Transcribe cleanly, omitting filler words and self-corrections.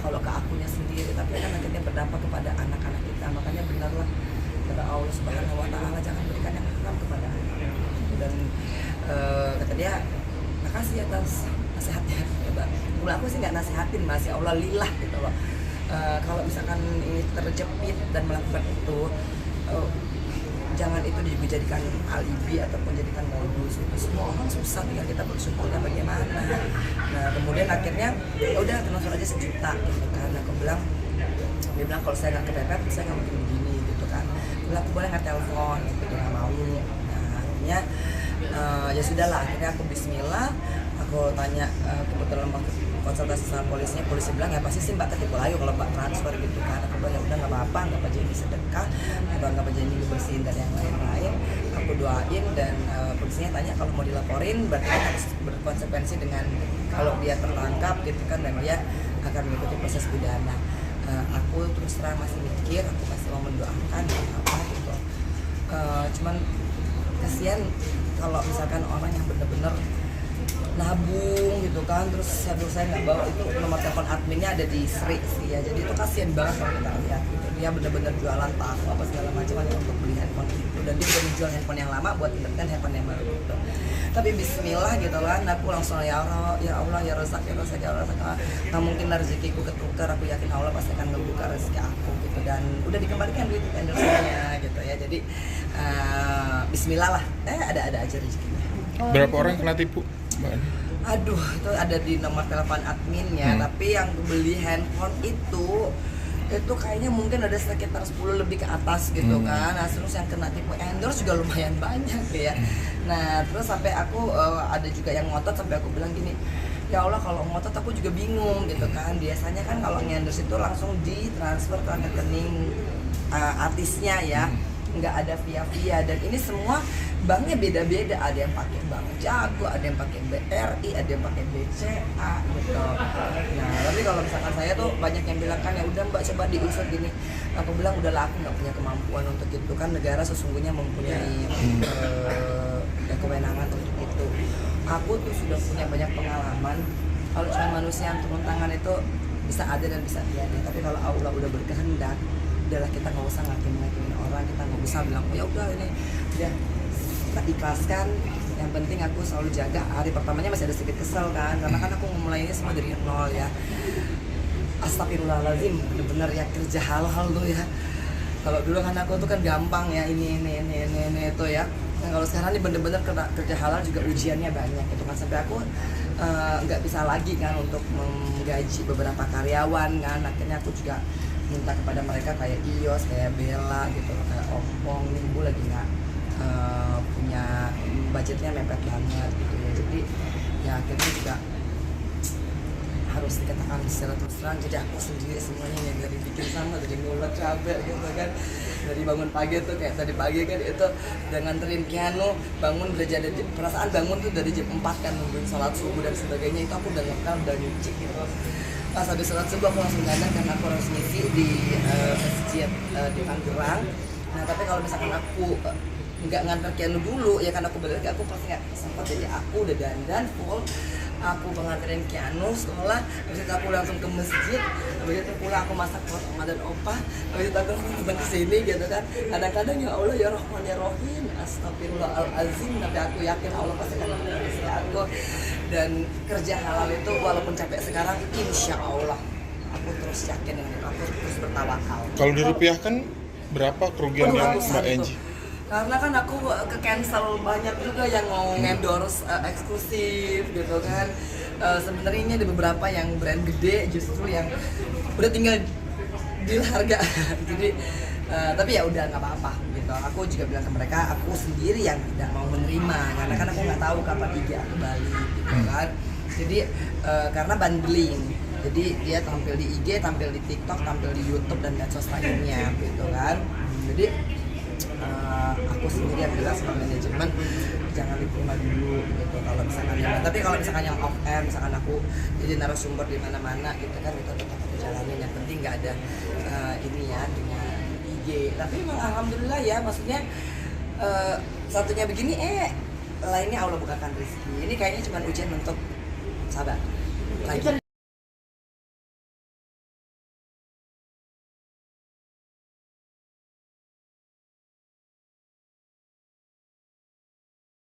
kalau ke akunya sendiri, tapi kan akhirnya berdampak kepada anak-anak kita. Makanya benarlah kata Allah Subhanahu Wa Taala, jangan berikan yang haram kepada anak. Dan kata dia, makasih atas nasihatnya. Kalau aku sih nggak nasihatin, Mas, ya Allah lillah gitu loh. Kalau misalkan ini terjepit dan melakukan itu, jangan itu dijadikan alibi ataupun jadikan modus. Semua orang susah, tinggal kita bersyukurnya bagaimana. Nah kemudian akhirnya ya udah transfer aja 1 juta gitu kan. Aku bilang, dia bilang kalau saya nggak kepepet saya nggak mungkin begini gitu kan. Bilang aku boleh nggak telepon gitu, dia nggak mau. Nah akhirnya ya sudahlah, akhirnya aku Bismillah, aku tanya kebetulan waktu konsultasi sama polisinya, polisi bilang ya pasti sih Mbak ketipu layu kalau Mbak transfer gitu kan. Aku bilang ya udah nggak apa-apa, nggak apa jadi sedekah atau nggak apa jadi bersihin dan yang lain-lain. Aku doain dan polisinya tanya kalau mau dilaporin berarti kan harus berkonsekuensi dengan kalau dia tertangkap gitu kan, dan dia akan mengikuti proses pidana. Aku terus terang masih mikir, aku masih mau mendoakan apa gitu. Cuman kasihan kalau misalkan orang yang benar-benar nabung gitu kan, terus aduh saya nggak bawa itu nomor telepon adminnya ada di Sri sih ya, jadi itu kasihan banget kalau kita lihat gitu. Dia benar-benar jualan tahu apa segala macam hanya untuk beli handphone itu, dan dia udah menjual handphone yang lama buat mendapatkan handphone yang baru gitu. Tapi Bismillah gitu kan, aku langsung ya Allah ya Razak ya Razak ya Razak, nggak mungkin rezekiku ketukar, aku yakin Allah pasti akan membuka rezeki aku gitu, dan udah dikembalikan duit endorse-nya gitu ya. Jadi Bismillah lah, ada aja rezekinya. Berapa orang kena tipu, Mbak? Aduh, itu ada di nomor telepon adminnya, tapi yang beli handphone itu kayaknya mungkin ada sekitar 10 lebih ke atas gitu kan. Nah, terus yang kena tipu endorse juga lumayan banyak ya. Nah, terus sampai aku ada juga yang ngotot, sampai aku bilang gini, ya Allah kalau ngotot aku juga bingung gitu kan. Biasanya kan kalau endorse itu langsung ditransfer ke rekening artisnya ya, nggak ada via, dan ini semua banknya beda-beda, ada yang pakai bank Jago, ada yang pakai BRI, ada yang pakai BCA gitu. Nah tapi kalau misalkan saya tuh banyak yang bilang kan ya udah Mbak coba diusut gini, aku bilang udahlah aku nggak punya kemampuan untuk itu kan, negara sesungguhnya mempunyai kewenangan untuk itu. Aku tuh sudah punya banyak pengalaman, kalau cuma manusia yang turun tangan itu bisa ada dan bisa tiada, tapi kalau Allah udah berkehendak, udahlah kita nggak usah ngakim-ngakimin orang, kita nggak usah bilang oh ya udah ini udah kita ikhlaskan. Yang penting aku selalu jaga. Hari pertamanya masih ada sedikit kesel kan, karena kan aku memulai ini semua dari nol ya. Astagfirullahaladzim, bener-bener ya kerja hal-hal tuh ya. Kalau dulu kan aku tuh kan gampang ya ini itu ya. Nah, kalau sekarang ini bener-bener kerja halal juga ujiannya banyak gitu kan, sampai aku nggak bisa lagi kan untuk menggaji beberapa karyawan kan. Akhirnya aku juga minta kepada mereka kayak Ios, kayak Bella gitu, kayak Ompong, nih Bu lagi nggak punya budgetnya mepet banget gitu ya. Jadi ya akhirnya juga harus dikatakan secara terus terang, jadi aku sendiri semuanya yang dari bikin sama, dari ngulek cabai gitu kan, dari bangun pagi tuh kayak tadi pagi kan itu dengan nganterin piano, bangun udah jadi perasaan bangun tuh dari jam 4 kan nungguin sholat subuh dan sebagainya, itu aku udah ngekal, udah nyuci gitu. Pas habis sholat subuh aku langsung dandan karena aku harus ngisi di masjid di Tangerang. Nah tapi kalau misalkan aku nggak nganter piano dulu ya kan, aku balik aku pasti nggak sempat, jadi aku udah dandan full, aku pengantarin piano sekolah, habis itu aku langsung ke masjid, habis itu pulang aku masak buat oma dan opa, habis itu aku langsung ke sini gitu kan. Kadang-kadang ya Allah ya Rahman ya Rahim, astagfirullahalazim, tapi aku yakin Allah pasti akan mengasihi aku. Dan kerja halal itu walaupun capek sekarang, insya Allah aku terus yakin dengan itu, aku terus bertawakal. Kalau dirupiahkan berapa kerugian yang Mbak Enji? Karena kan aku ke cancel banyak juga yang mau endorse eksklusif gitu kan. Sebenarnya ini ada beberapa yang brand gede justru yang udah tinggal deal harga. Jadi tapi ya udah nggak apa-apa gitu. Aku juga bilang ke mereka, aku sendiri yang tidak mau menerima karena kan aku nggak tahu kapan IG aku balik gitu kan. Jadi karena bundling. Jadi dia tampil di IG, tampil di TikTok, tampil di YouTube dan medsos lainnya gitu kan. Jadi aku sendiri yang bilang sama manajemen jangan diterima dulu gitu kalau misalkan yang, tapi kalau misalkan yang off air, misalkan aku jadi narasumber di mana-mana gitu kan, itu tetap aku jalanin, yang penting nggak ada ini ya dengan IG. Tapi memang alhamdulillah ya, maksudnya satunya begini lainnya Allah bukakan rezeki. Ini kayaknya cuma ujian untuk sabar lagi.